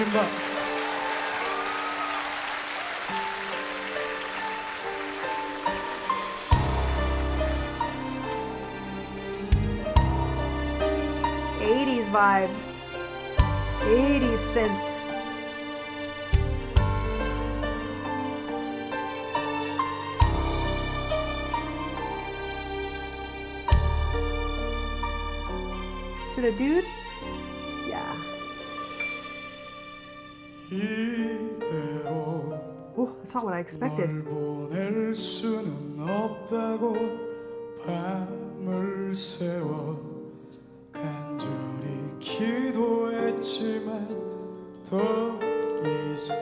축하드립니다. '80s vibes, '80s synths. Is it a dude? Yeah. Oh, that's not what I expected. 널 보낼 수는 없다고 밤을 새워 간절히 기도했지만 더 이상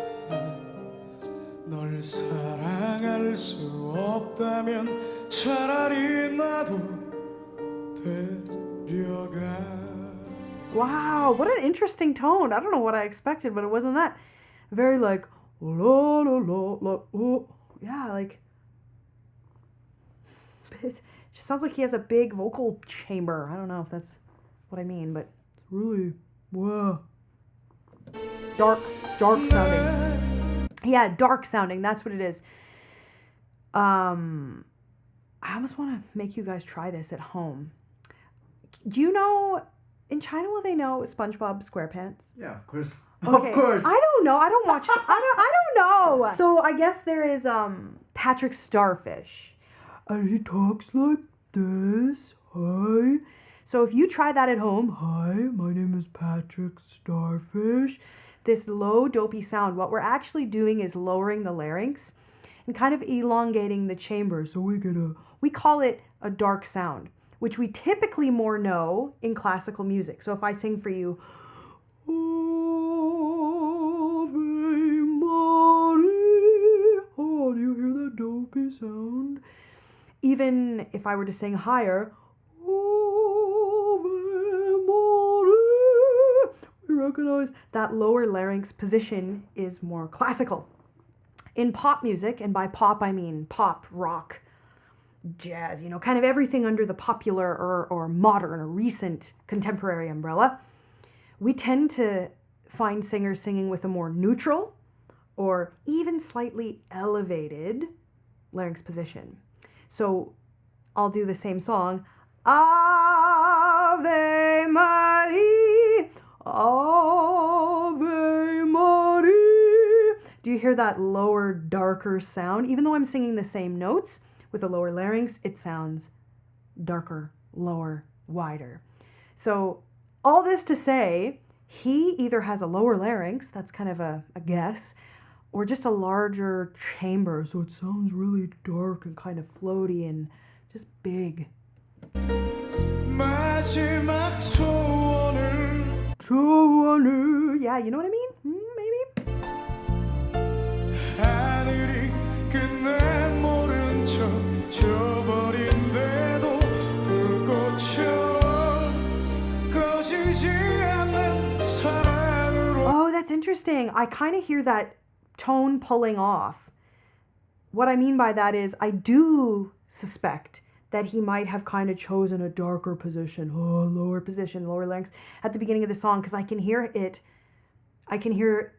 널 사랑할 수 없다면 차라리 나도 데려가. Wow, what an interesting tone. I don't know what I expected, but it wasn't that. Very like, la la la la, oh. Yeah, like, it just sounds like he has a big vocal chamber. I don't know if that's what I mean, but really, wow. Dark sounding. Yeah, dark sounding, that's what it is. I almost want to make you guys try this at home. Do you know, in China, will they know SpongeBob SquarePants? Yeah, of course. Okay. Of course. I don't know. I don't watch. I don't know. So I guess there is Patrick Starfish, and he talks like this. Hi. So if you try that at home, hi, my name is Patrick Starfish. This low dopey sound. What we're actually doing is lowering the larynx and kind of elongating the chamber. So we call it a dark sound, which we typically more know in classical music. So if I sing for you, Ave Maria, oh, do you hear that dopey sound? Even if I were to sing higher, Ave Maria, we recognize that lower larynx position is more classical. In pop music, and by pop I mean pop, rock, jazz, you know, kind of everything under the popular or modern or recent contemporary umbrella, we tend to find singers singing with a more neutral or even slightly elevated larynx position. So I'll do the same song, Ave Maria, Ave Maria. Do you hear that lower, darker sound? Even though I'm singing the same notes, with a lower larynx, it sounds darker, lower, wider. So all this to say, he either has a lower larynx, that's kind of a guess, or just a larger chamber, so it sounds really dark and kind of floaty and just big. 마지막 소원을 소원을, yeah, you know what I mean? Maybe? 하늘이 끝내 모른 척 져버린데도 불꽃처럼 꺼지지 않는 사랑으로. Oh, that's interesting. I kind of hear that tone pulling off. What I mean by that is I do suspect that he might have kind of chosen a darker position, lower position, lower larynx at the beginning of the song, because I can hear it. I can hear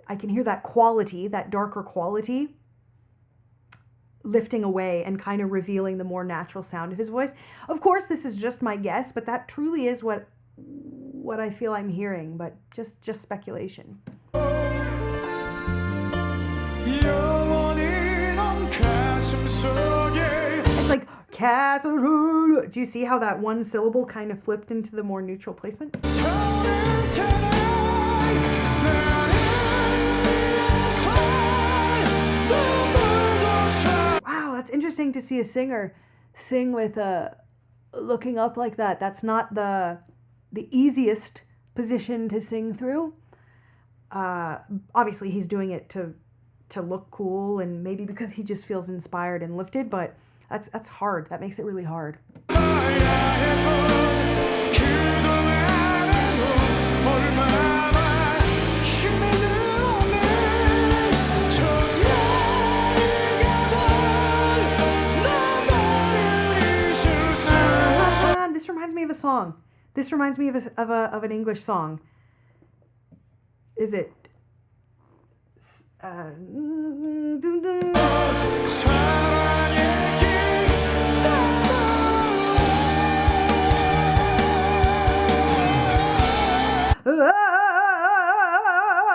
that quality, that darker quality, lifting away and kind of revealing the more natural sound of his voice. Of course, this is just my guess, but that truly is what I feel I'm hearing, but just speculation. It's like casserole. Do you see how that one syllable kind of flipped into the more neutral placement? Wow, that's interesting to see a singer sing with looking up like that. That's not the easiest position to sing through. Obviously, he's doing it to look cool and maybe because he just feels inspired and lifted, but that's hard. That makes it really hard. This reminds me of a song. This reminds me of an English song. is it?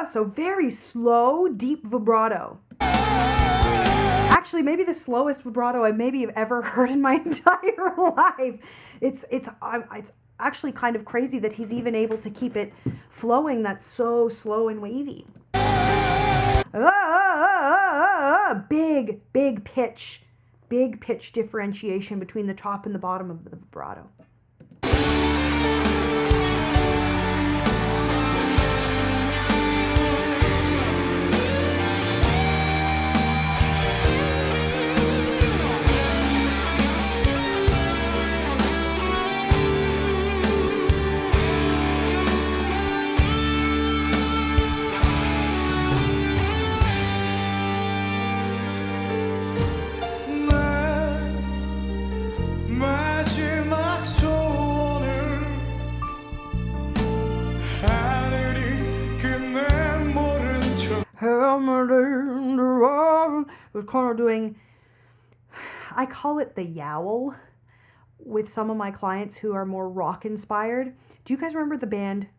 So very slow, deep vibrato. Actually, maybe the slowest vibrato I maybe have ever heard in my entire life. It's actually kind of crazy that he's even able to keep it flowing. That's so slow and wavy. Big pitch differentiation between the top and the bottom of the vibrato. It was kind of doing, I call it the yowl with some of my clients who are more rock inspired. Do you guys remember the band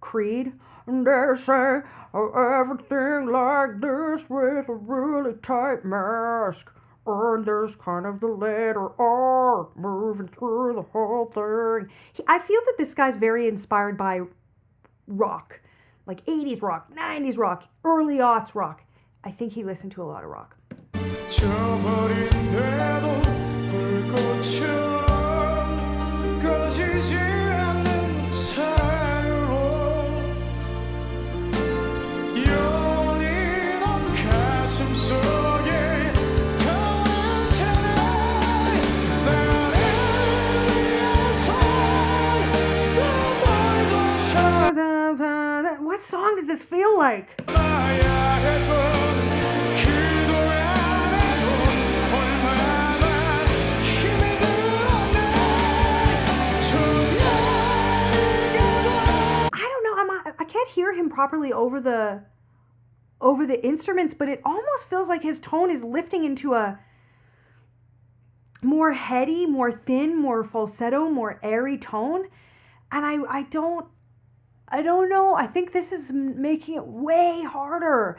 Creed? And they say everything like this with a really tight mask. And there's kind of the letter R moving through the whole thing. I feel that this guy's very inspired by rock. Like 80s rock, 90s rock, early aughts rock. I think he listened to a lot of rock. What song does this feel like? I can't hear him properly over the instruments, but it almost feels like his tone is lifting into a more heady, more thin, more falsetto, more airy tone. And I don't know. I think this is making it way harder.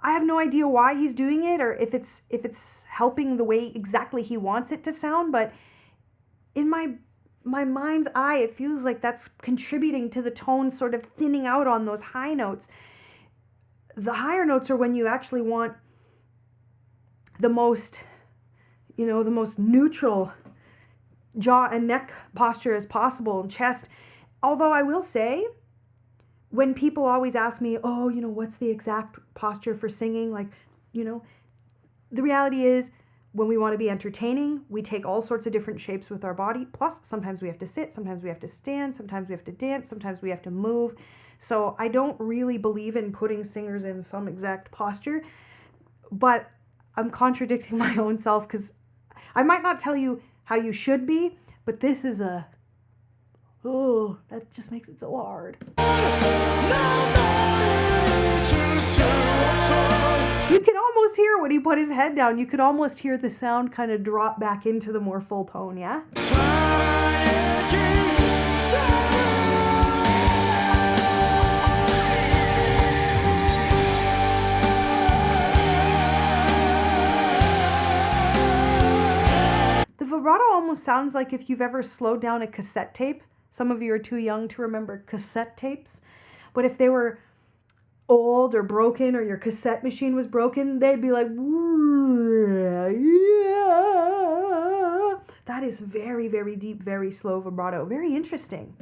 I have no idea why he's doing it or if it's helping the way exactly he wants it to sound, but in my mind's eye, it feels like that's contributing to the tone sort of thinning out on those high notes. The higher notes are when you actually want the most neutral jaw and neck posture as possible and chest. Although I will say, when people always ask me, what's the exact posture for singing? The reality is, when we want to be entertaining, we take all sorts of different shapes with our body. Plus, sometimes we have to sit, sometimes we have to stand, sometimes we have to dance, sometimes we have to move. So I don't really believe in putting singers in some exact posture, but I'm contradicting my own self because I might not tell you how you should be, but this is that just makes it so hard. You can almost hear when he put his head down, you could almost hear the sound kind of drop back into the more full tone, yeah? The vibrato almost sounds like if you've ever slowed down a cassette tape. Some of you are too young to remember cassette tapes, but if they were old or broken or your cassette machine was broken, they'd be like, yeah. That is very, very deep, very slow vibrato. Very interesting.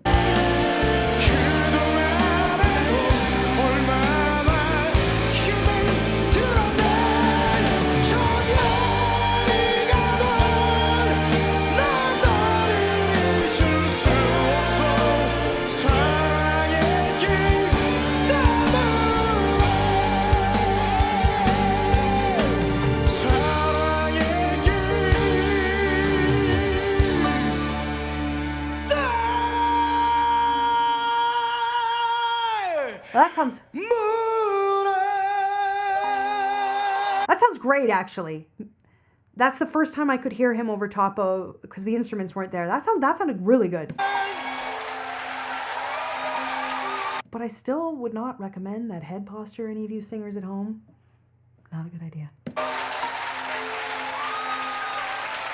That sounds great, actually. That's the first time I could hear him over top of, because the instruments weren't there. That sounded really good. But I still would not recommend that head posture, any of you singers at home. Not a good idea.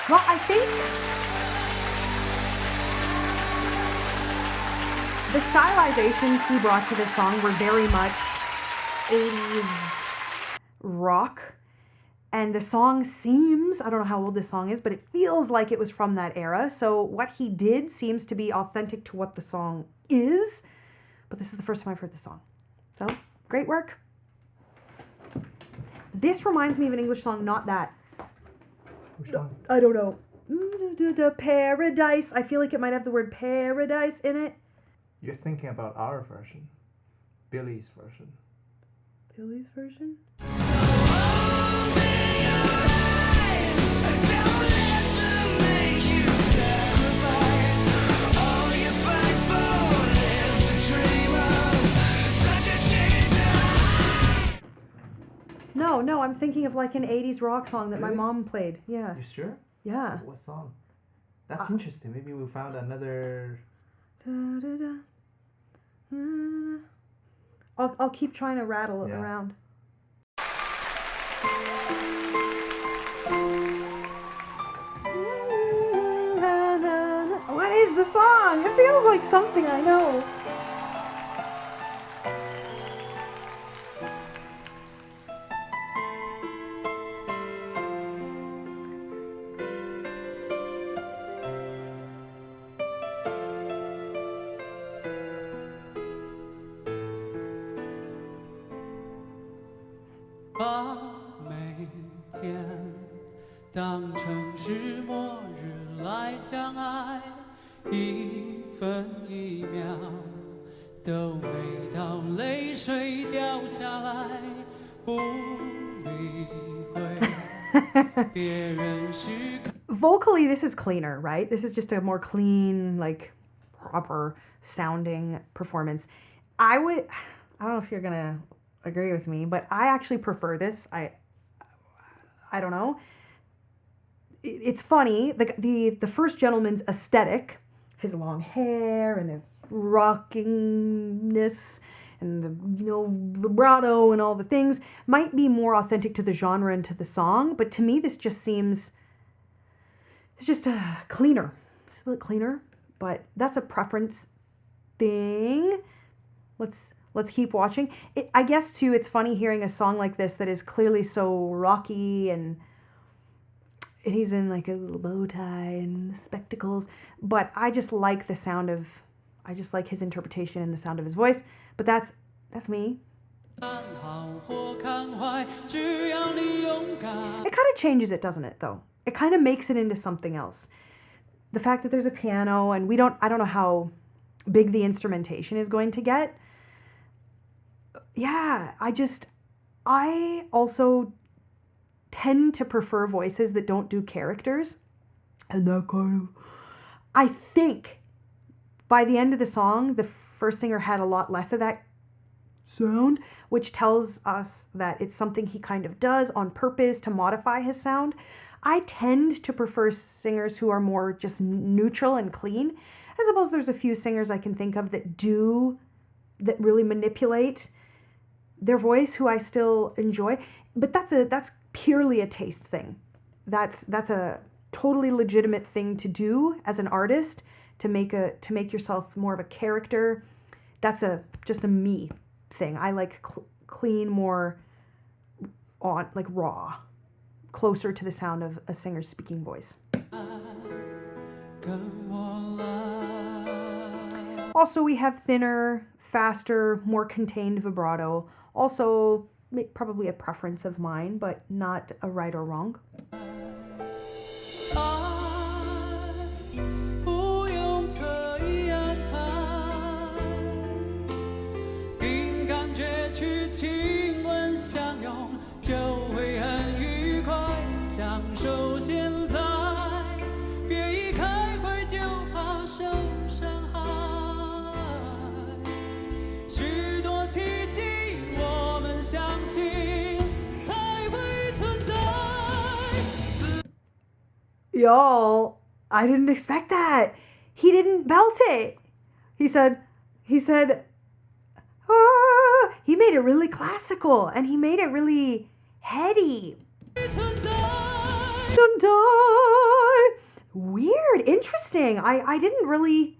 Well, I think the stylizations he brought to this song were very much 80s rock. And the song seems, I don't know how old this song is, but it feels like it was from that era. So what he did seems to be authentic to what the song is. But this is the first time I've heard this song. So, great work. This reminds me of an English song, not that. Which one? I don't know. Paradise. I feel like it might have the word paradise in it. You're thinking about our version. Billy's version. Billy's version? No, I'm thinking of like an 80s rock song that my mom played. Yeah. You sure? Yeah. What song? That's interesting. Maybe we found another... I'll keep trying to rattle it around. What is the song? It feels like something I know. Vocally, this is cleaner, right? This is just a more clean, like, proper sounding performance. I don't know if you're gonna agree with me, but I actually prefer this. I don't know. It's funny, the first gentleman's aesthetic, his long hair and his rockingness and the vibrato and all the things might be more authentic to the genre and to the song, but to me this just seems, it's just cleaner. It's a bit cleaner, but that's a preference thing. Let's keep watching. I guess too, it's funny hearing a song like this that is clearly so rocky and he's in like a little bow tie and spectacles, but I just like the sound of, I just like his interpretation and the sound of his voice, but that's me. It kind of changes it, doesn't it, though? It kind of makes it into something else. The fact that there's a piano and I don't know how big the instrumentation is going to get. Yeah, I also tend to prefer voices that don't do characters. And that kind of, I think by the end of the song, the first singer had a lot less of that sound, which tells us that it's something he kind of does on purpose to modify his sound. I tend to prefer singers who are more just neutral and clean. I suppose there's a few singers I can think of that really manipulate their voice, who I still enjoy, but that's purely a taste thing. That's a totally legitimate thing to do as an artist, to make yourself more of a character. That's just a me thing. I like clean, more on, like raw, closer to the sound of a singer's speaking voice. Also, we have thinner, faster, more contained vibrato. Also, probably a preference of mine, but not a right or wrong. Y'all, I didn't expect that. He didn't belt it. He said, ah, he made it really classical and he made it really heady. Don't die. Weird, interesting. I didn't really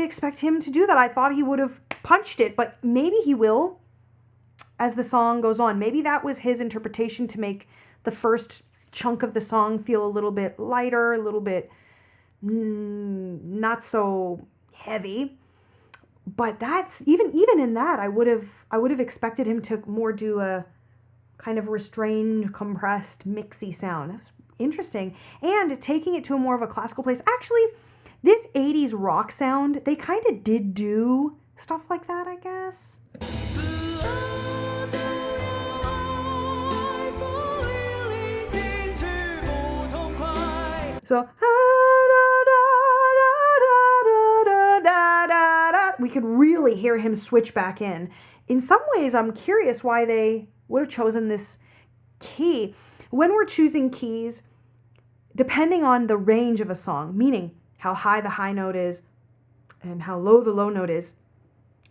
expect him to do that. I thought he would have punched it, but maybe he will as the song goes on. Maybe that was his interpretation to make the first chunk of the song feel a little bit lighter, a little bit not so heavy. But that's even in that, I would have expected him to more do a kind of restrained, compressed, mixy sound. That was interesting. And taking it to a more of a classical place. Actually, this 80s rock sound, they kind of did do stuff like that, I guess. So, we could really hear him switch back in. In some ways, I'm curious why they would have chosen this key. When we're choosing keys, depending on the range of a song, meaning how high the high note is and how low the low note is,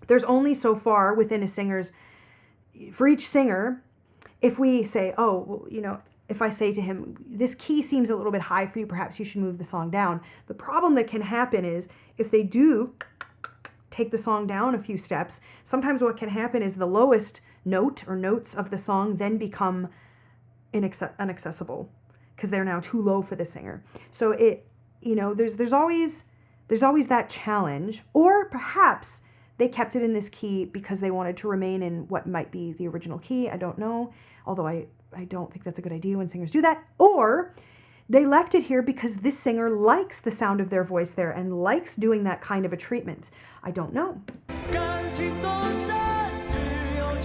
there's only so far within a singer's, for each singer, if we say, oh, well, you know, if I say to him, this key seems a little bit high for you, perhaps you should move the song down. The problem that can happen is if they do take the song down a few steps, sometimes what can happen is the lowest note or notes of the song then become inaccessible because they're now too low for the singer. So it, you know, there's always that challenge. Or perhaps they kept it in this key because they wanted to remain in what might be the original key. I don't know. Although I don't think that's a good idea when singers do that. Or they left it here because this singer likes the sound of their voice there and likes doing that kind of a treatment. I don't know.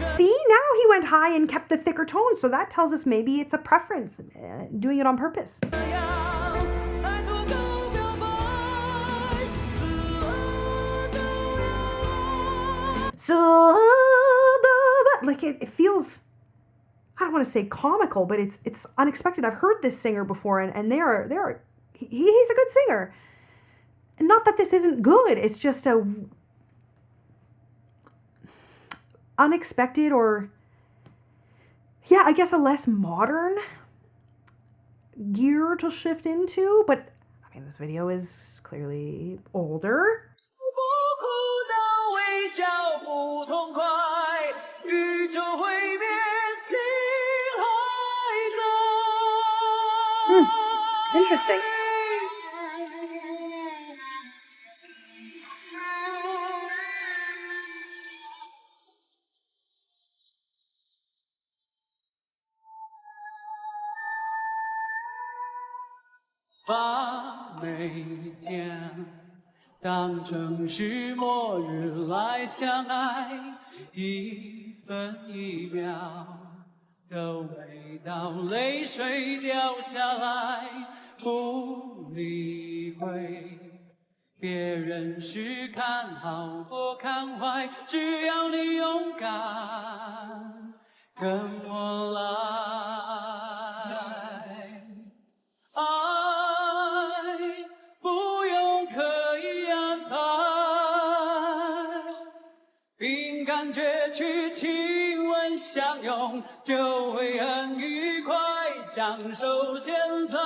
See, now he went high and kept the thicker tone. So that tells us maybe it's a preference, doing it on purpose. So, like it feels, I don't want to say comical, but it's unexpected. I've heard this singer before, and he's a good singer. Not that this isn't good. It's just a unexpected, or yeah, I guess a less modern gear to shift into. But I mean, this video is clearly older. Interesting.把每天当成是末日来相爱，一分一秒都未到泪水掉下来，不理会别人是看好或看坏，只要你勇敢跟我来。爱不用刻意安排，凭感觉去亲吻相拥，就会很愉快，享受现在。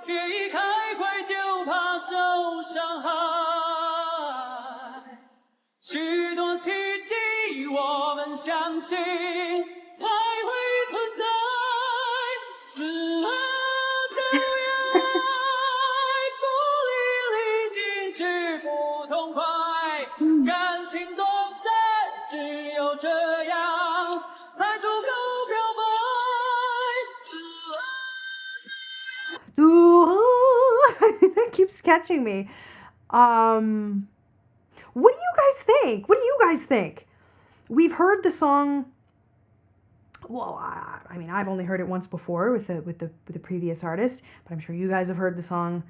别一开会就怕受伤害，许多奇迹我们相信才会存在。死了都要爱，不离离尽致不痛快，感情多深，只有这样才足够表白。死了都要爱。That keeps catching me. What do you guys think? What do you guys think? We've heard the song. Well, I mean, I've only heard it once before with the previous artist, but I'm sure you guys have heard the song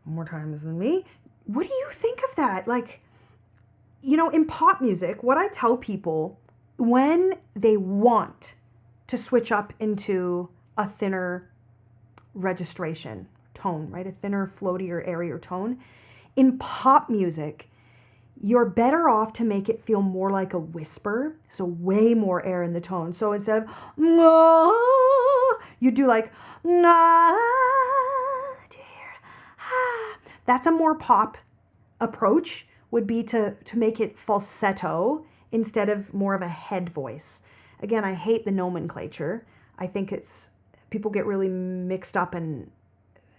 more times than me. What do you think of that? Like, you know, in pop music, what I tell people when they want to switch up into a thinner registration, tone, right? A thinner, floatier, airier tone. In pop music, you're better off to make it feel more like a whisper, so way more air in the tone. So instead of you do like that's a more pop approach, would be to make it falsetto instead of more of a head voice. Again, I hate the nomenclature. I think people get really mixed up and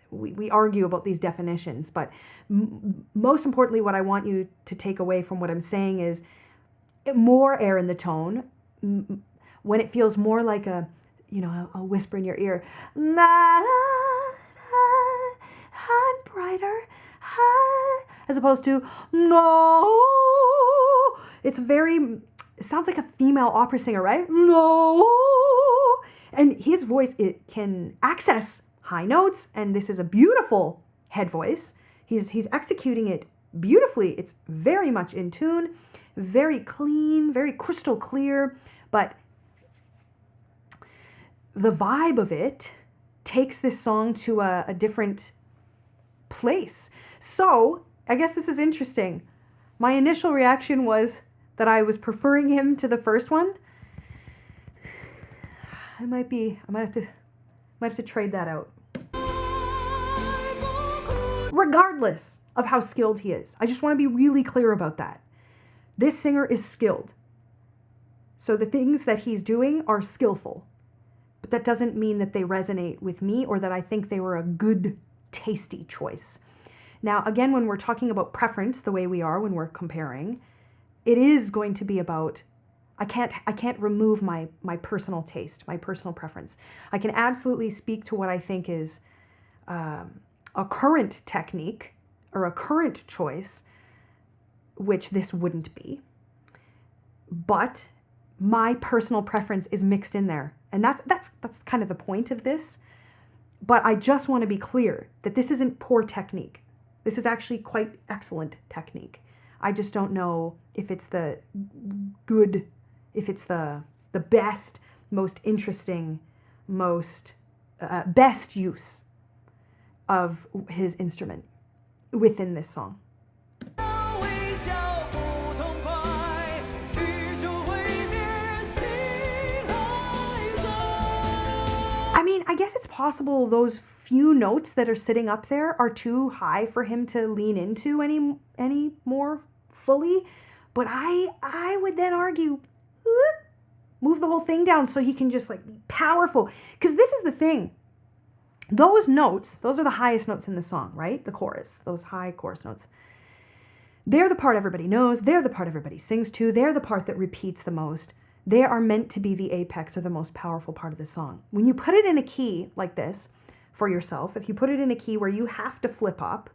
we argue about these definitions, but most importantly, what I want you to take away from what I'm saying is more air in the tone when it feels more like a whisper in your ear. And brighter, as opposed to no. It sounds like a female opera singer, right? No. And his voice, it can access high notes, and this is a beautiful head voice. He's executing it beautifully. It's very much in tune, very clean, very crystal clear, but the vibe of it takes this song to a different place. So I guess this is interesting. My initial reaction was that I was preferring him to the first one. I might have to trade that out. Regardless of how skilled he is, I just want to be really clear about that. This singer is skilled. So the things that he's doing are skillful. But that doesn't mean that they resonate with me or that I think they were a good, tasty choice. Now, again, when we're talking about preference, the way we are when we're comparing, it is going to be about, I can't remove my personal taste, my personal preference. I can absolutely speak to what I think is a current technique or a current choice, which this wouldn't be. But my personal preference is mixed in there. And that's kind of the point of this. But I just want to be clear that this isn't poor technique. This is actually quite excellent technique. I just don't know if it's the best, most interesting, most best use of his instrument within this song. I mean, I guess it's possible those few notes that are sitting up there are too high for him to lean into any more fully, but I would then argue, move the whole thing down so he can just like be powerful. Because this is the thing. Those notes, those are the highest notes in the song, right? The chorus, those high chorus notes. They're the part everybody knows. They're the part everybody sings to. They're the part that repeats the most. They are meant to be the apex or the most powerful part of the song. When you put it in a key like this for yourself, if you put it in a key where you have to flip up,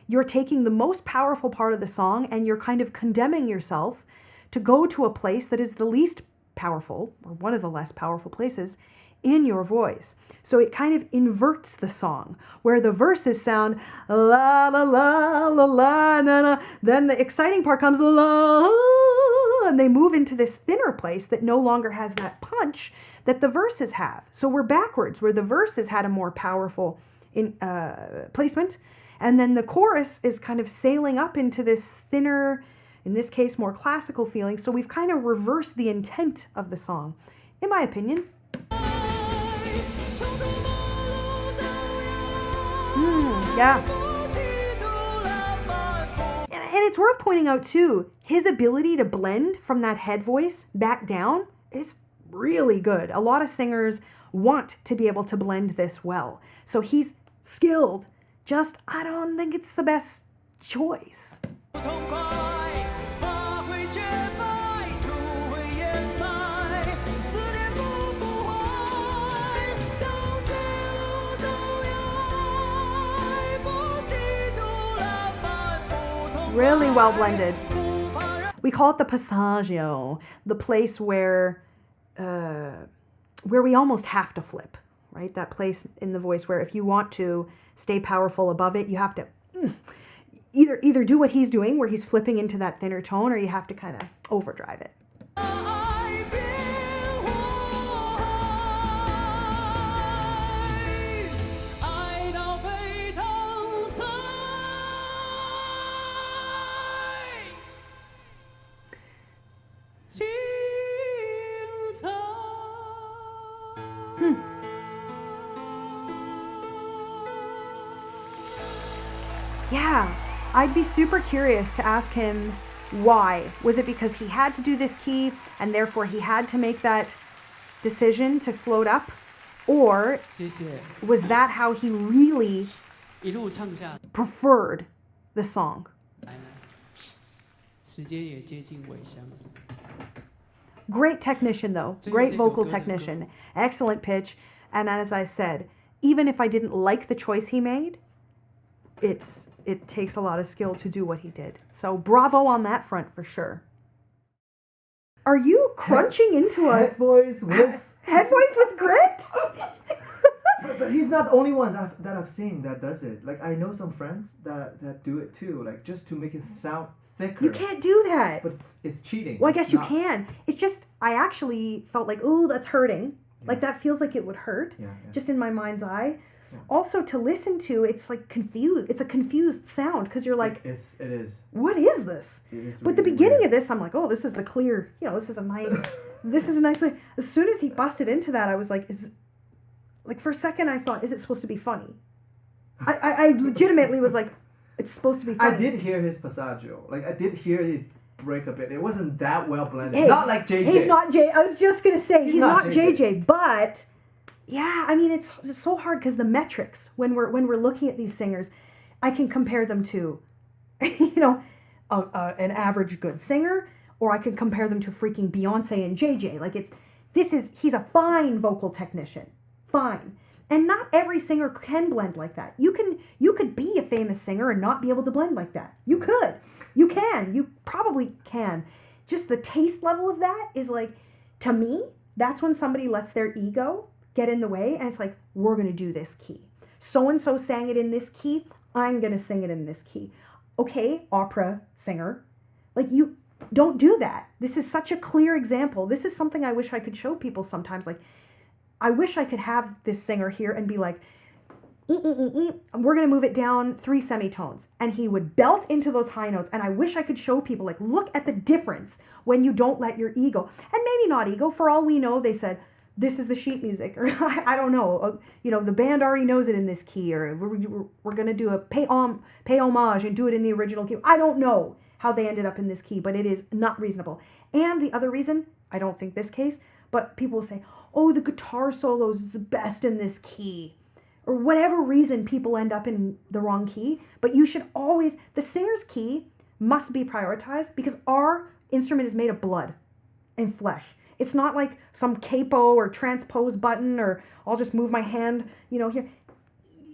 you're taking the most powerful part of the song and you're kind of condemning yourself to go to a place that is the least powerful, or one of the less powerful places, in your voice. So it kind of inverts the song, where the verses sound la la la la la na na, then the exciting part comes la, and they move into this thinner place that no longer has that punch that the verses have. So we're backwards, where the verses had a more powerful placement, and then the chorus is kind of sailing up into this thinner, in this case more classical feeling. So we've kind of reversed the intent of the song, in my opinion. Yeah. And it's worth pointing out too, his ability to blend from that head voice back down is really good. A lot of singers want to be able to blend this well. So he's skilled, just I don't think it's the best choice. Really well blended. We call it the passaggio, the place where we almost have to flip, right? That place in the voice where if you want to stay powerful above it, you have to either do what he's doing, where he's flipping into that thinner tone, or you have to kind of overdrive it. Yeah, I'd be super curious to ask him why. Was it because he had to do this key and therefore he had to make that decision to float up? Or 谢谢， was that how he really 一路唱下 preferred the song? 来了，时间也接近尾声。 Great technician though, great vocal technician, excellent pitch. And as I said, even if I didn't like the choice he made, it takes a lot of skill to do what he did. So bravo on that front for sure. Are you crunching into a Head voice with. head voice with grit? But he's not the only one that I've seen that does it. Like I know some friends that do it too. Like just to make it sound thicker. You can't do that. But it's cheating. Well, I guess It's you not- can. It's just, I actually felt like, ooh, that's hurting. Like that feels like it would hurt. Yeah. Just in my mind's eye. Also, to listen to, it's like confused. It's a confused sound because you're like, it is. what is this? It is But the really beginning weird. of this, I'm like, oh, this is the clear, this is a nice, this is a nice thing. As soon as he busted into that, I was like, for a second, I thought, is it supposed to be funny? I legitimately was like, it's supposed to be funny. I did hear his passaggio. Like I did hear it break a bit. It wasn't that well blended. Hey, not like JJ. He's not J. I was just gonna say he's not JJ. JJ, but yeah, I mean it's so hard because the metrics when we're looking at these singers, I can compare them to, an average good singer, or I could compare them to freaking Beyonce and JJ. Like he's a fine vocal technician, fine. And not every singer can blend like that. You could be a famous singer and not be able to blend like that. You could. You can. You probably can. Just the taste level of that is like, to me, that's when somebody lets their ego get in the way and it's like, we're going to do this key. So-and-so sang it in this key. I'm going to sing it in this key. Okay, opera singer. Like you don't do that. This is such a clear example. This is something I wish I could show people sometimes. Like, I wish I could have this singer here and be like, we're going to move it down 3 semitones. And he would belt into those high notes. And I wish I could show people, like, look at the difference when you don't let your ego, and maybe not ego, for all we know, they said, this is the sheet music, or I don't know, the band already knows it in this key, or we're going to do a pay homage and do it in the original key. I don't know how they ended up in this key, but it is not reasonable. And the other reason, I don't think this case, but people will say, oh, the guitar solo is the best in this key. Or whatever reason people end up in the wrong key. But you should always, the singer's key must be prioritized because our instrument is made of blood and flesh. It's not like some capo or transpose button or I'll just move my hand, here.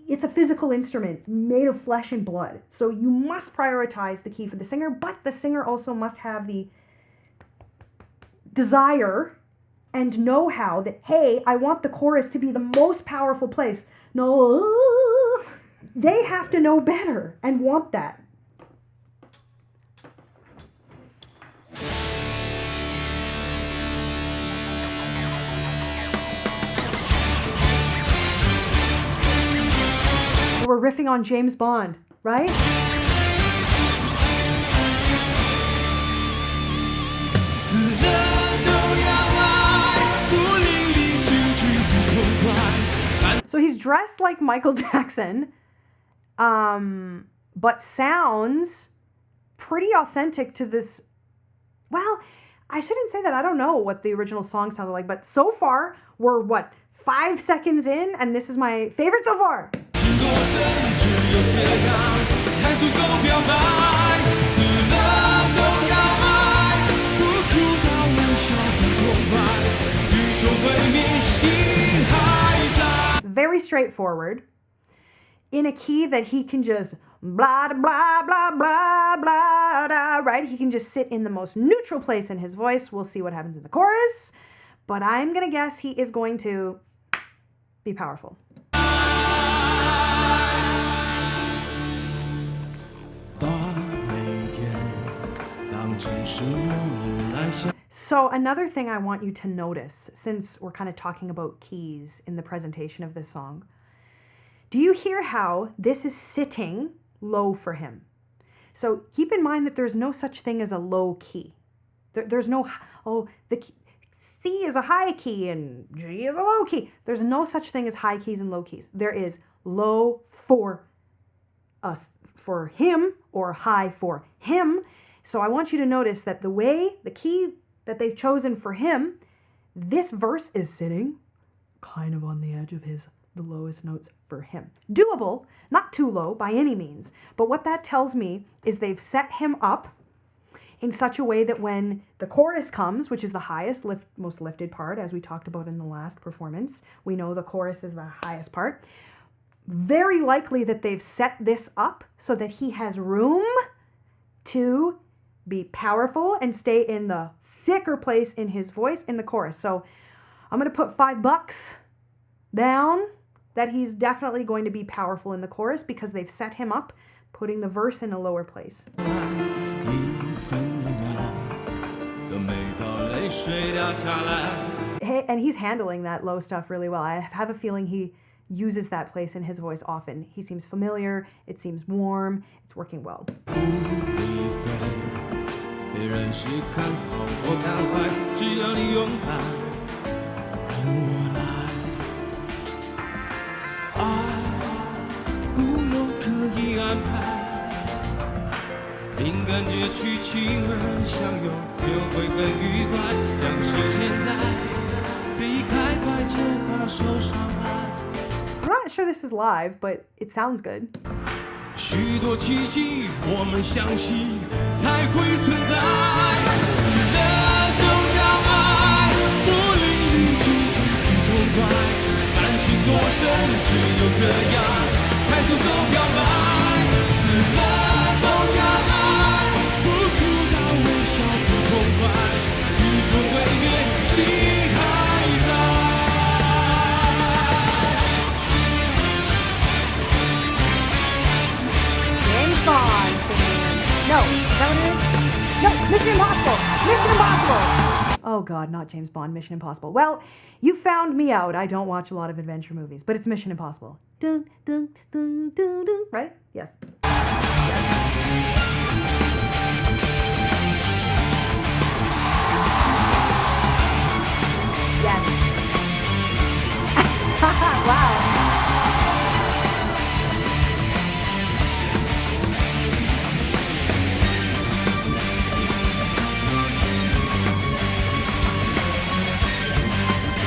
It's a physical instrument made of flesh and blood. So you must prioritize the key for the singer, but the singer also must have the desire and know-how that, hey, I want the chorus to be the most powerful place. No, they have to know better and want that. We're riffing on James Bond, right? So he's dressed like Michael Jackson, but sounds pretty authentic to this. Well, I shouldn't say that. I don't know what the original song sounded like, but so far we're 5 seconds in, and this is my favorite so far. Very straightforward, in a key that he can just blah, blah, blah, blah, blah, blah, right? He can just sit in the most neutral place in his voice. We'll see what happens in the chorus, but I'm going to guess he is going to be powerful. So another thing I want you to notice, since we're kind of talking about keys in the presentation of this song, do you hear how this is sitting low for him? So keep in mind that there's no such thing as a low key. There's no, the key, C is a high key and G is a low key. There's no such thing as high keys and low keys. There is low for for him or high for him. So I want you to notice that the key that they've chosen for him, this verse is sitting kind of on the edge of the lowest notes for him. Doable, not too low by any means. But what that tells me is they've set him up in such a way that when the chorus comes, which is the highest, most lifted part, as we talked about in the last performance, we know the chorus is the highest part. Very likely that they've set this up so that he has room to be powerful and stay in the thicker place in his voice in the chorus. So I'm going to put $5 down that he's definitely going to be powerful in the chorus because they've set him up, putting the verse in a lower place. Hey, and he's handling that low stuff really well. I have a feeling he uses that place in his voice often. He seems familiar, it seems warm, it's working well. I'm not sure this is live, but it sounds good. 许多奇迹，我们相信才会存在。死了都要爱，不淋漓尽致不痛快，感情多深，只有这样才足够表白。死了都要爱，不哭到微笑不痛快，宇宙毁灭，心还在。 Bond thing. No, is that what it is? No, Mission Impossible. Mission Impossible. Oh God, not James Bond. Mission Impossible. Well, you found me out. I don't watch a lot of adventure movies, but it's Mission Impossible. Dun, dun, dun, dun, dun. Right? Yes. Yes. Wow.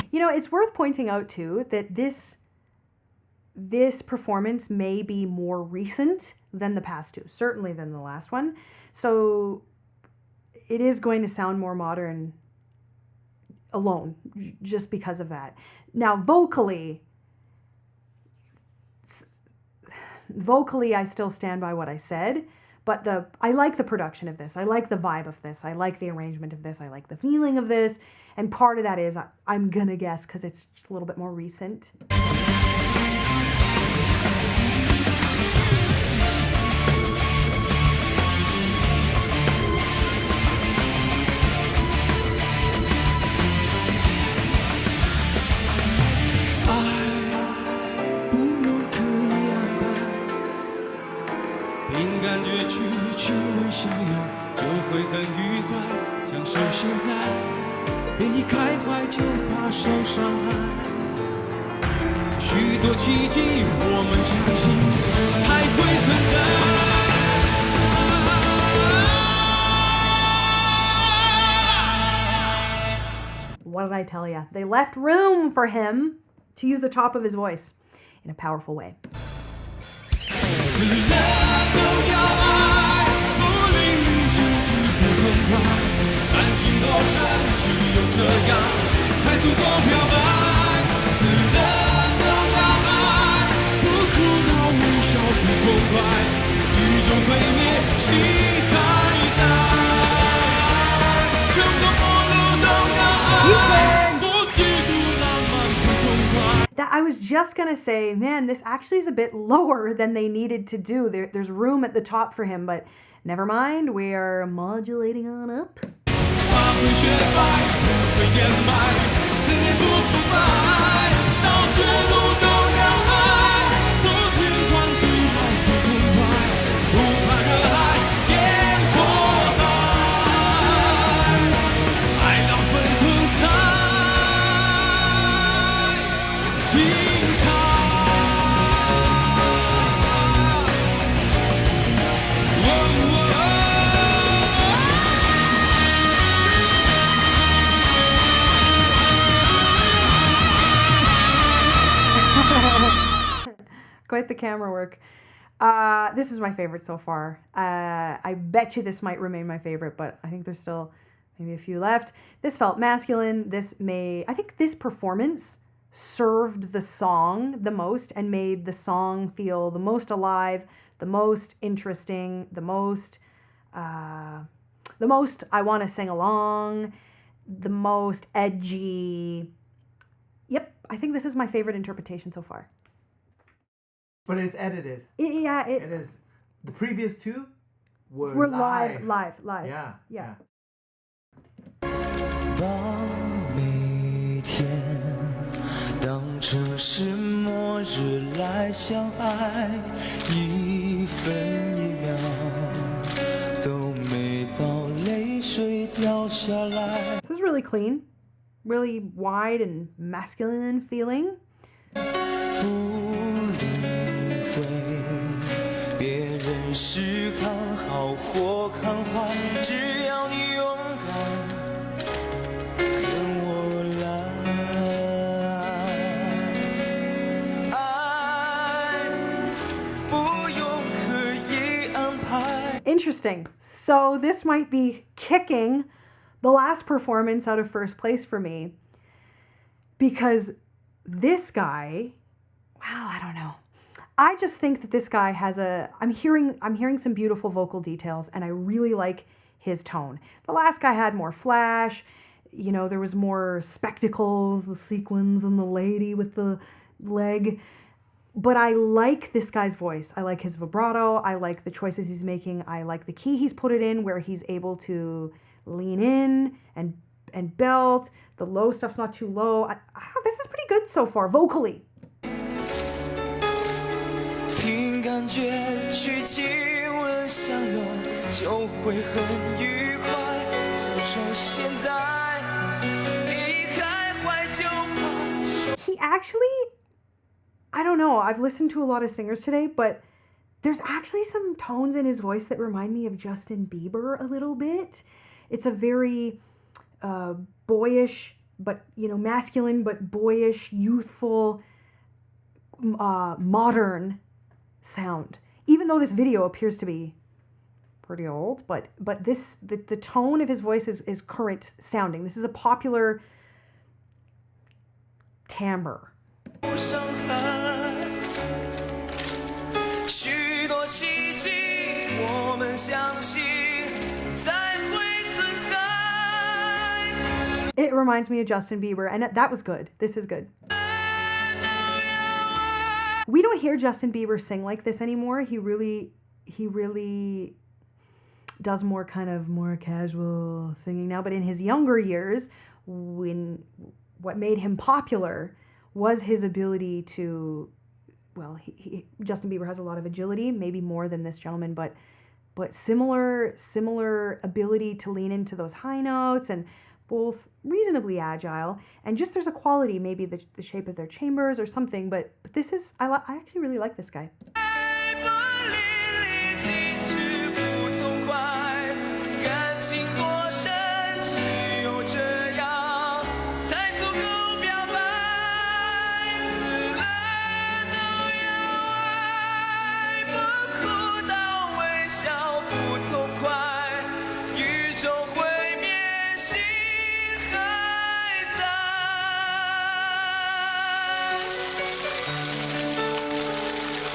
You know, it's worth pointing out, too, that this performance may be more recent than the past two, certainly than the last one. So it is going to sound more modern alone, just because of that. Now, vocally, I still stand by what I said. But I like the production of this. I like the vibe of this. I like the arrangement of this. I like the feeling of this. And part of that is, I'm going to guess, because it's just a little bit more recent. What did I tell you? They left room for him to use the top of his voice in a powerful way. That I was just gonna say, man, this actually is a bit lower than they needed to do. There's room at the top for him, but never mind, we are modulating on up. quite the camera work. This is my favorite so far. I bet you this might remain my favorite, but I think there's still maybe a few left. This felt masculine. I think this performance served the song the most and made the song feel the most alive, the most interesting, the most I want to sing along, the most edgy. Yep, I think this is my favorite interpretation so far. But it's edited. Yeah, It is. The previous two we're live. Yeah. 把每天当成是末日来相爱，一分一秒都没到泪水掉下来。 This is really clean, really wide and masculine feeling. 不理会别人是看好或看坏，只要你勇敢跟我来。爱不用刻意安排。 Interesting. So this might be kicking the last performance out of first place for me, because this guy, well, I don't know. I just think that this guy has I'm hearing some beautiful vocal details, and I really like his tone. The last guy had more flash, you know, there was more spectacles, the sequins, and the lady with the leg. But I like this guy's voice. I like his vibrato. I like the choices he's making. I like the key he's put it in, where he's able to lean in and belt. The low stuff's not too low. This is pretty good so far, vocally. 凭感觉去亲吻相拥，就会很愉快。享受现在，离开怀旧吧。 He actually, I don't know, I've listened to a lot of singers today, but there's actually some tones in his voice that remind me of Justin Bieber a little bit. It's a very boyish, but, you know, masculine, but boyish, youthful, modern sound. Even though this video appears to be pretty old, but the tone of his voice is current sounding. This is a popular timbre. 伤害，许多奇迹，我们相信才会存在。 It reminds me of Justin Bieber, and that was good. This is good. We don't hear Justin Bieber sing like this anymore. He really does more casual singing now. But in his younger years, what made him popular was his ability to, well, Justin Bieber has a lot of agility, maybe more than this gentleman, but similar ability to lean into those high notes, and both reasonably agile, and just there's a quality, maybe the shape of their chambers or something, but this is, I actually really like this guy.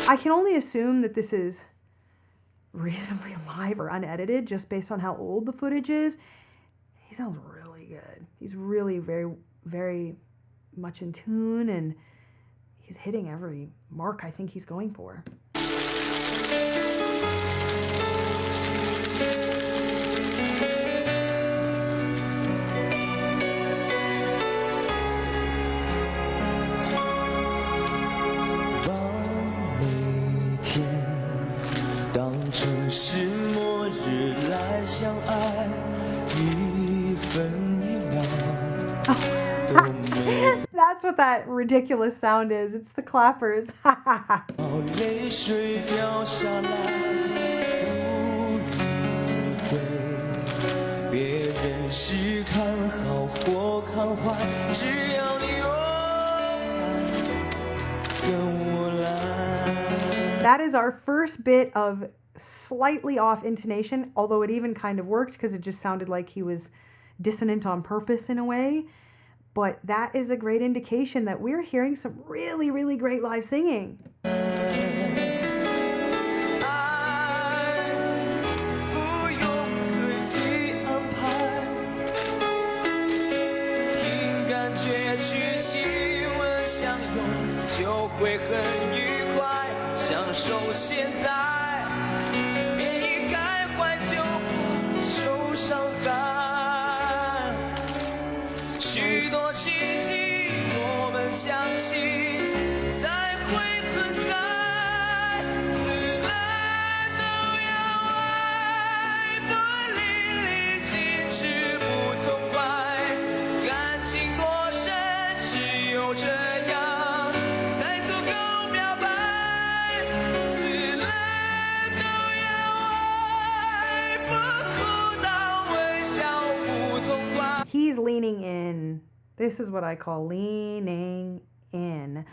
I can only assume that this is reasonably live or unedited just based on how old the footage is. He sounds really good. He's really very, very much in tune, and he's hitting every mark I think he's going for. That's what that ridiculous sound is. It's the clappers. That is our first bit of slightly off intonation, although it even kind of worked because it just sounded like he was dissonant on purpose in a way. But that is a great indication that we're hearing some really, really great live singing. He's leaning in. This is what I call leaning in.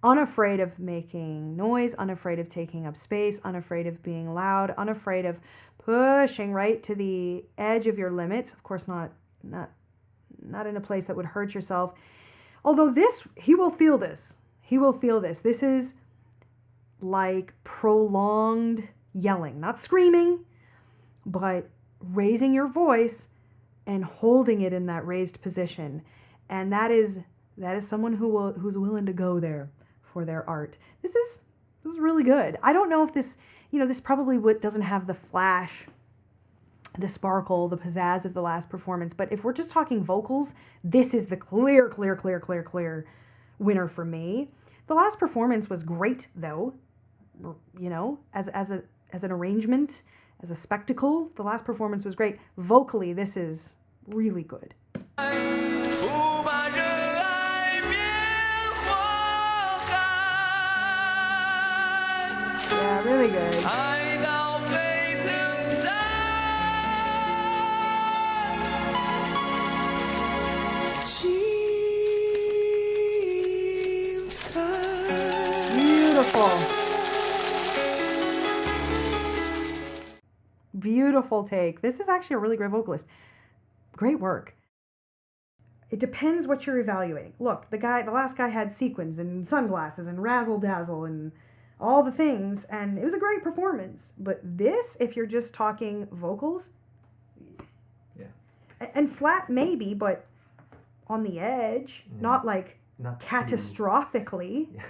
Unafraid of making noise, unafraid of taking up space, unafraid of being loud, unafraid of pushing right to the edge of your limits. Of course, not in a place that would hurt yourself. Although this, he will feel this. He will feel this. This is like prolonged yelling, not screaming, but raising your voice and holding it in that raised position. And that is someone who's willing to go there for their art. This is really good. I don't know if this, this probably doesn't have the flash, the sparkle, the pizzazz of the last performance. But if we're just talking vocals, this is the clear winner for me. The last performance was great, though. As an arrangement, as a spectacle, the last performance was great. Vocally, this is really good. Yeah, really good. Beautiful take. This is actually a really great vocalist. Great work. It depends what you're evaluating. Look, the last guy had sequins and sunglasses and razzle dazzle and all the things, and it was a great performance. But this, if you're just talking vocals, yeah, and flat maybe, but on the edge, yeah. not catastrophically. Yeah.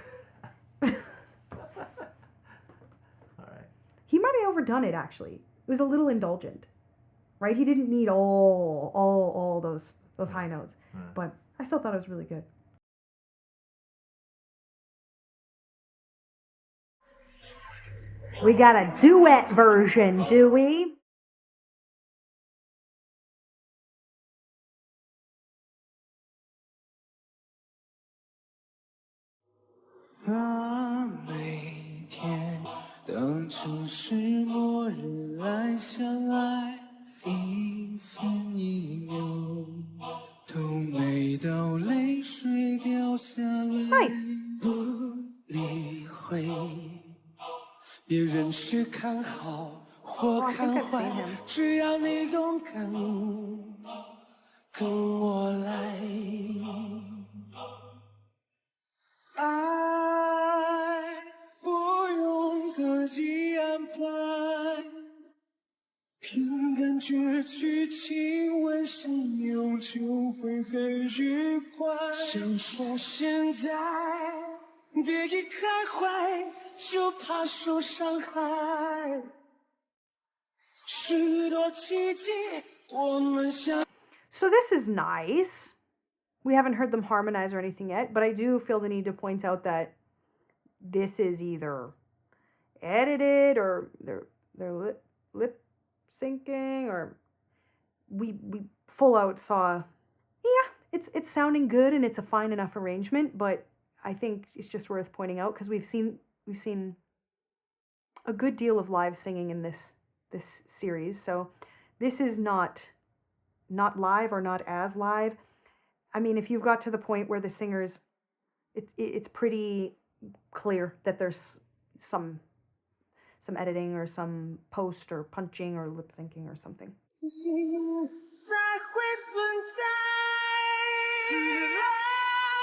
All right. He might have overdone it, actually. It was a little indulgent, right? He didn't need all those high notes, but I still thought it was really good. We got a duet version, do we? Nice. 别人是看好或 I think 看 I've seen 坏 him. 只要你勇敢跟我来爱不用刻意安排凭感觉去亲吻相拥就会很愉快享受现在别一开怀就怕受伤害许多奇迹我们相 So this is nice. We haven't heard them harmonize or anything yet, but I do feel the need to point out that this is either edited or they're lip syncing, or we full out saw, yeah, it's sounding good and it's a fine enough arrangement, but I think it's just worth pointing out because we've seen a good deal of live singing in this series. So this is not live or not as live. I mean, if you've got to the point where the singers, it's pretty clear that there's some some editing or some post or punching or lip syncing or something. 才会存在，死了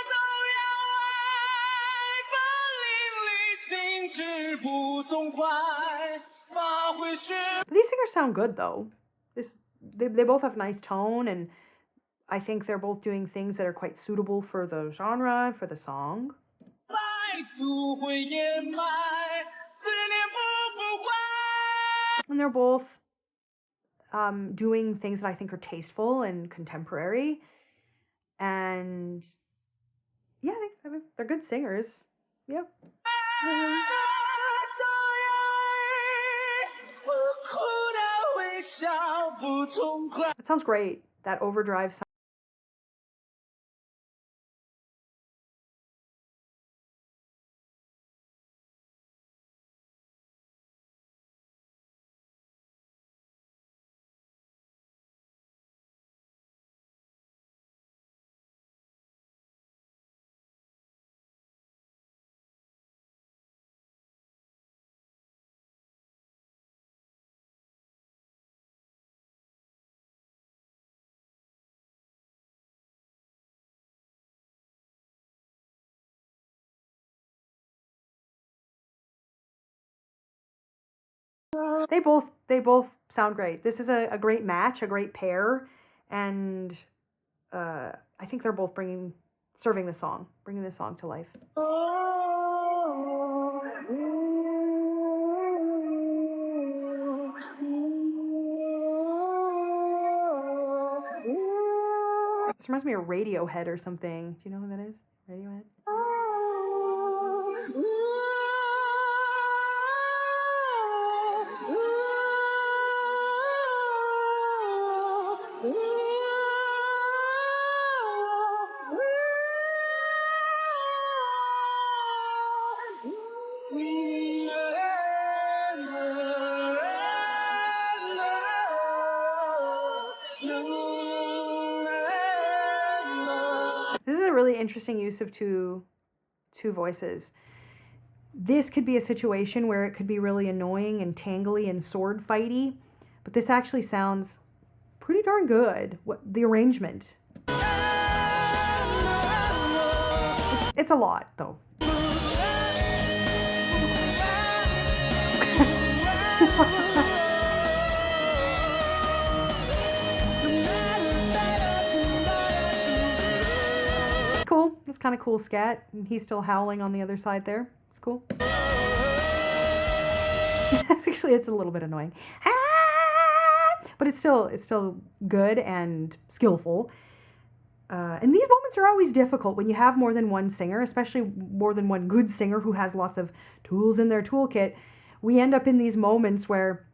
都要爱，把淋漓尽致不痛快，把回血。 These singers sound good though. They both have nice tone, and I think they're both doing things that are quite suitable for the genre and for the song. 百足会掩埋，思念不腐坏。 And they're both doing things that I think are tasteful and contemporary. And yeah, I think they're good singers. Yeah. 死了都要爱，我哭到微笑不痛快。 That sounds great. That overdrive sound. They both sound great. This is a great match, a great pair, and I think they're both bringing the song to life. This reminds me of Radiohead or something. Do you know who that is? Radiohead? This is a really interesting use of two voices. This could be a situation where it could be really annoying and tangly and sword fighty, but this actually sounds pretty darn good. The arrangement. It's a lot though. It's cool. It's kind of cool scat. And he's still howling on the other side there. It's cool. Actually, it's a little bit annoying. But it's still good and skillful. And these moments are always difficult when you have more than one singer, especially more than one good singer who has lots of tools in their toolkit. We end up in these moments where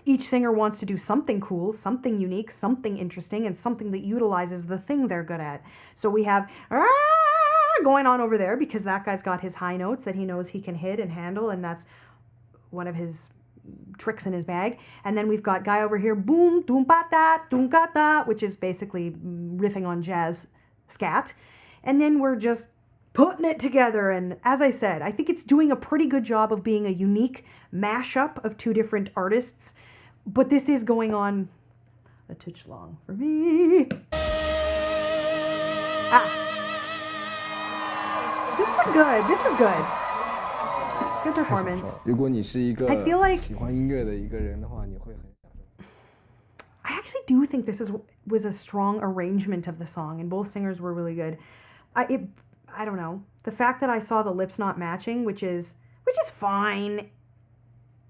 each singer wants to do something cool, something unique, something interesting, and something that utilizes the thing they're good at. So we have going on over there because that guy's got his high notes that he knows he can hit and handle, and that's one of his tricks in his bag. And then we've got guy over here, boom, doom ba da, doom ga da, which is basically riffing on jazz scat. And then we're just putting it together. And as I said, I think it's doing a pretty good job of being a unique mashup of two different artists. But this is going on a touch long for me. This was good. Good performance. 如果你是一个 I feel like 喜欢音乐的一个人的话，你会很享受。 I actually do think this was a strong arrangement of the song, and both singers were really good. I don't know. The fact that I saw the lips not matching, which is fine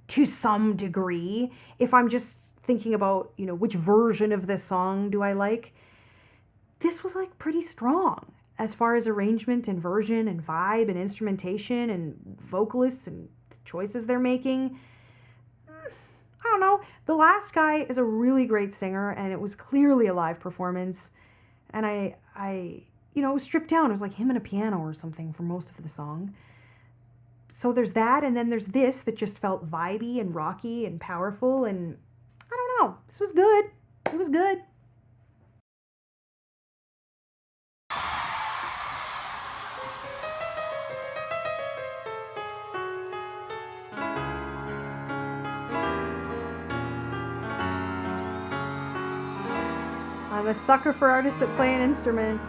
to some degree. If I'm just thinking about, which version of this song do I like, this was like pretty strong as far as arrangement and version and vibe and instrumentation and vocalists and the choices they're making. I don't know. The last guy is a really great singer, and it was clearly a live performance. And I it was stripped down. It was like him and a piano or something for most of the song. So there's that, and then there's this that just felt vibey and rocky and powerful, and I don't know. This was good. It was good. I'm a sucker for artists that play an instrument.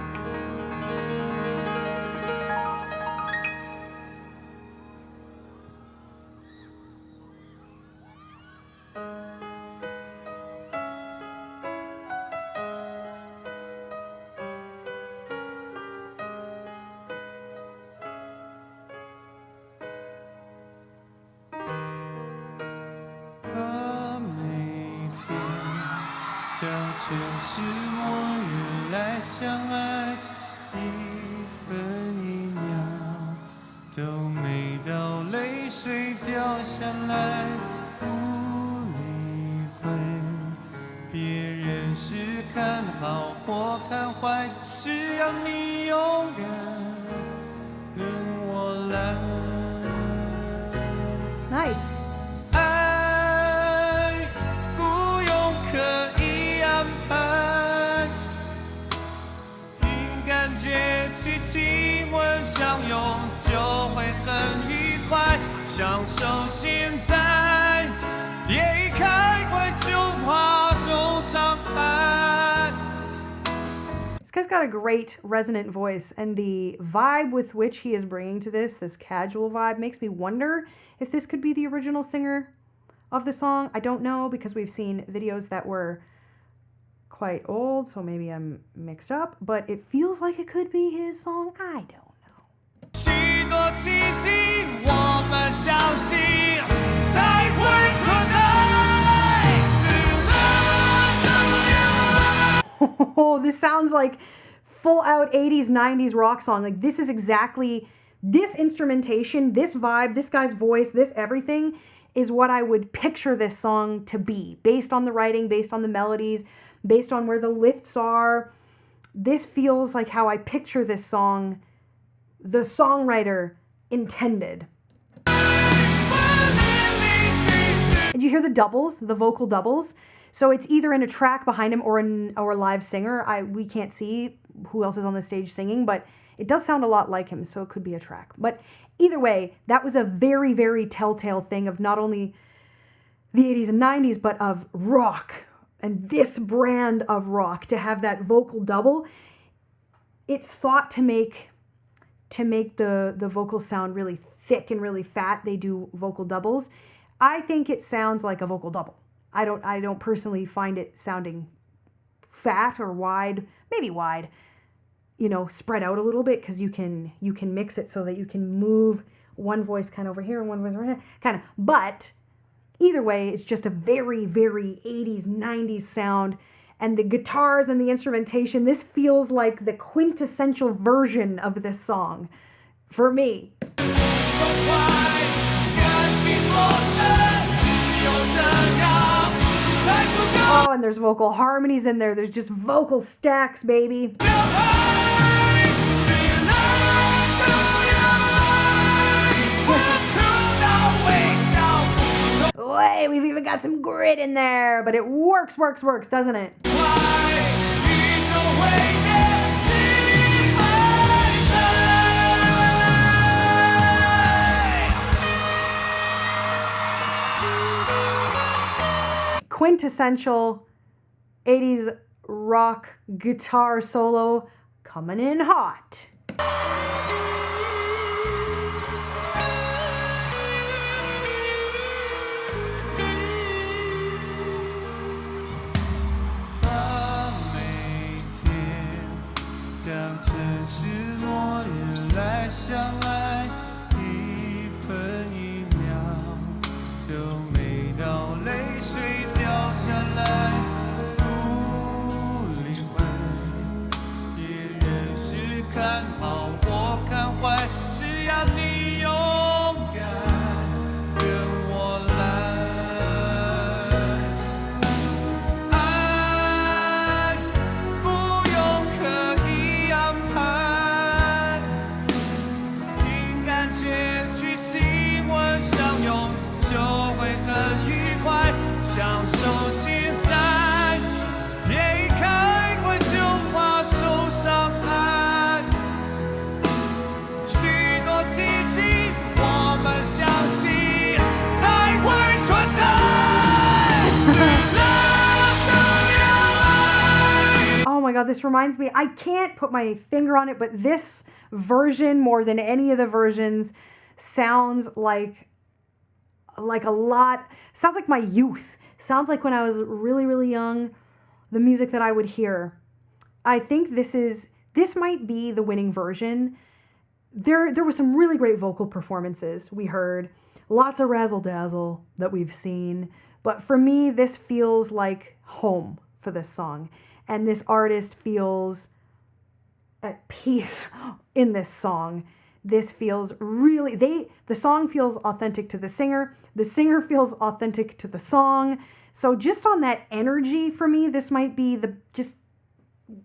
Nice. 爱不用刻意安排，凭感觉去亲吻相拥，就会很愉快。享受现在，别一开怀就怕受伤害。 This guy's got a great resonant voice, and the vibe with which he is bringing to this casual vibe, makes me wonder if this could be the original singer of the song. I don't know, because we've seen videos that were quite old, so maybe I'm mixed up, but it feels like it could be his song. I don't know. 许多奇迹，我们相信才会存在。死了都要爱。 Oh, this sounds like full out 80s, 90s rock song. Like, this is exactly, this instrumentation, this vibe, this guy's voice, this everything is what I would picture this song to be, based on the writing, based on the melodies, based on where the lifts are. This feels like how I picture this song, the songwriter intended. Did you hear the doubles, the vocal doubles? So it's either in a track behind him or a live singer. We can't see who else is on the stage singing, but it does sound a lot like him, so it could be a track. But either way, that was a very, very telltale thing of not only the 80s and 90s, but of rock. And this brand of rock, to have that vocal double, it's thought to make the vocals sound really thick and really fat. They do vocal doubles. I think it sounds like a vocal double. I don't personally find it sounding fat or wide, maybe wide, spread out a little bit, because you can mix it so that you can move one voice kind of over here and one voice over here, kind of. But either way, it's just a very, very 80s, 90s sound. And the guitars and the instrumentation, this feels like the quintessential version of this song for me. Oh, and there's vocal harmonies in there. There's just vocal stacks, baby. Way, we've even got some grit in there, but it works, doesn't it? Quintessential 80s rock guitar solo coming in hot. god, this reminds me, I can't put my finger on it, but this version, more than any of the versions, sounds like my youth. Sounds like when I was really, really young, the music that I would hear. I think this might be the winning version. There were some really great vocal performances we heard. Lots of razzle-dazzle that we've seen. But for me, this feels like home for this song. And this artist feels at peace in this song. This feels really, the song feels authentic to the singer feels authentic to the song. So just on that energy for me, this might be just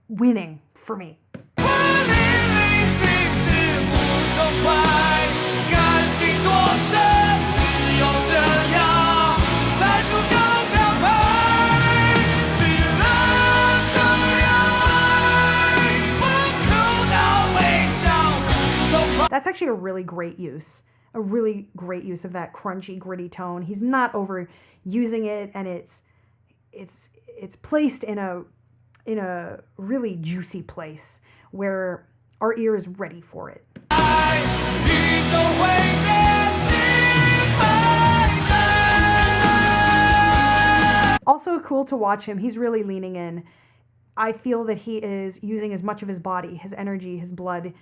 winning for me. That's actually a really great use of that crunchy, gritty tone. He's not overusing it, and it's placed in a really juicy place where our ear is ready for it. Also cool to watch him. He's really leaning in. I feel that he is using as much of his body, his energy, his blood,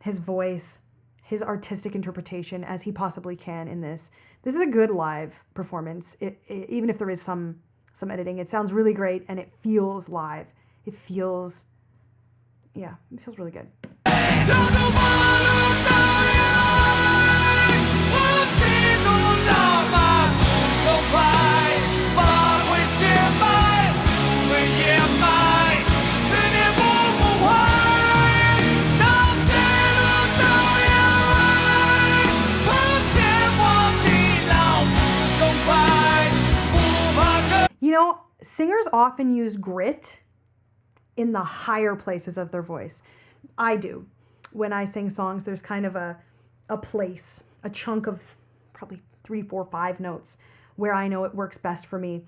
his voice, his artistic interpretation as he possibly can in this. This is a good live performance. Even if there is some editing, it sounds really great and it feels live. It feels really good. You know, singers often use grit in the higher places of their voice. I do. When I sing songs, there's kind of a place, a chunk of probably 3, 4, 5 notes where I know it works best for me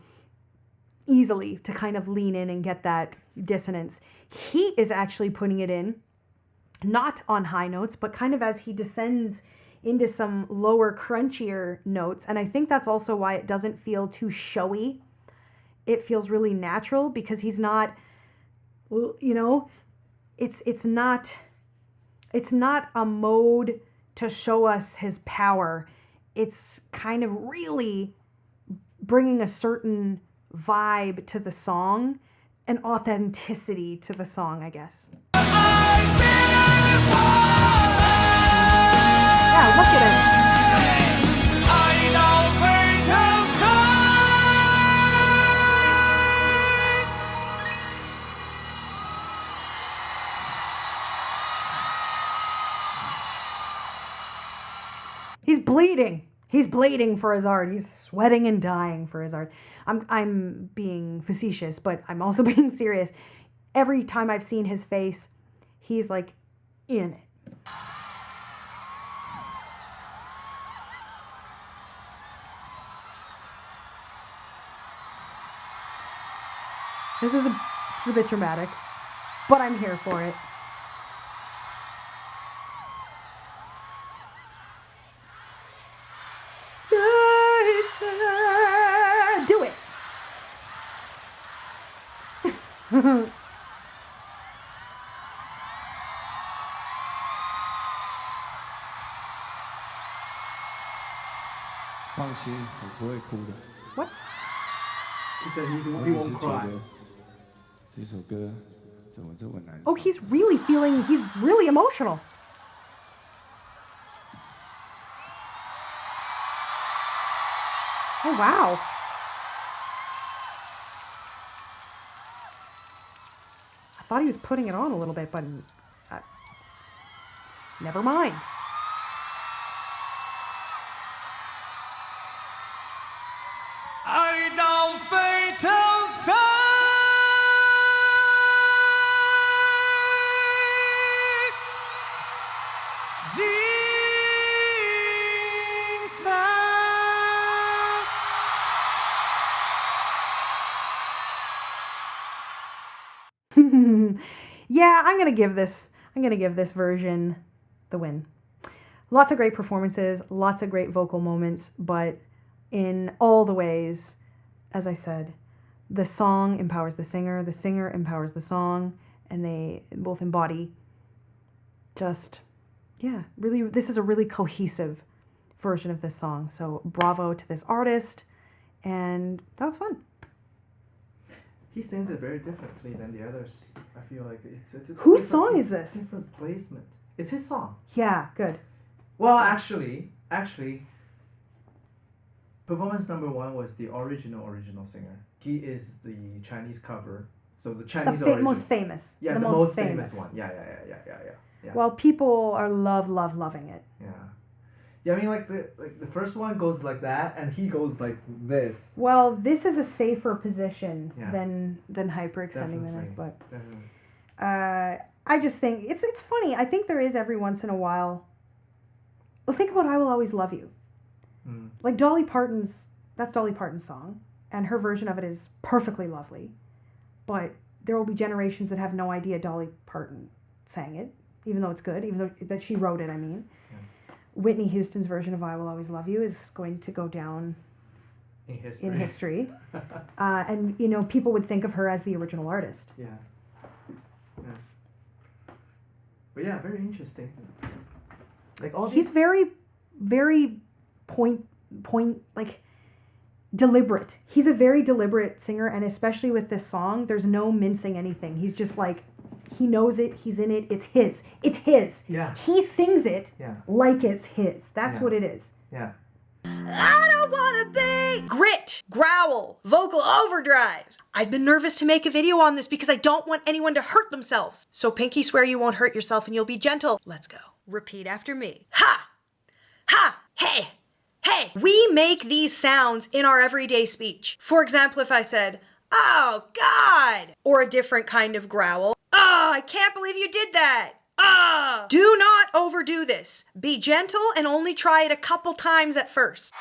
easily to kind of lean in and get that dissonance. He is actually putting it in, not on high notes, but kind of as he descends into some lower, crunchier notes. And I think that's also why it doesn't feel too showy. It feels really natural because he's not, you know, it's not a mode to show us his power. It's kind of really bringing a certain vibe to the song, an authenticity to the song, I guess. Yeah, look at him. He's bleeding. He's bleeding for his art. He's sweating and dying for his art. I'm being facetious, but I'm also being serious. Every time I've seen his face, he's like in it. This is a bit dramatic, but I'm here for it. Do it. 放心，我不会哭的。 What? He said he 我 won't 只是觉 cry. 得这首歌怎么这么难？ Oh, he's really emotional. Oh, wow. I thought he was putting it on a little bit, but never mind. Yeah, I'm gonna give this version the win. Lots of great performances, lots of great vocal moments, but in all the ways, as I said, the song empowers the singer empowers the song, and they both embody really, this is a really cohesive version of this song. So bravo to this artist, and that was fun. He sings it very differently than the others. I feel like it's Whose song is this? Different placement. It's his song. Yeah, good. Well, actually, performance number 1 was the original singer. He is the Chinese cover. So the Chinese original. Most famous. Yeah, the most famous one. Yeah. Well, people are loving it. Yeah, I mean, like the first one goes like that, and he goes like this. Well, this is a safer position Yeah. than hyperextending the neck, but Definitely. I just think it's funny. I think there is every once in a while. Well, think about "I Will Always Love You." Like that's Dolly Parton's song, and her version of it is perfectly lovely. But there will be generations that have no idea Dolly Parton sang it, even though it's good, even though that she wrote it. I mean. Whitney Houston's version of "I Will Always Love You" is going to go down In history. And people would think of her as the original artist. Yeah. But yeah, very interesting. Like all He's these. very, very point like deliberate. He's a very deliberate singer, and especially with this song, there's no mincing anything. He's just like, he knows it, he's in it, it's his. Yeah. He sings it Yeah. like it's his. That's what it is. Yeah. I don't wanna be grit, growl, vocal overdrive. I've been nervous to make a video on this because I don't want anyone to hurt themselves. So pinky swear you won't hurt yourself and you'll be gentle. Let's go. Repeat after me. Ha! Ha! Hey! Hey! We make these sounds in our everyday speech. For example, if I said, "Oh, God!" or a different kind of growl. "Oh, I can't believe you did that!" Ah! Do not overdo this. Be gentle and only try it a couple times at first.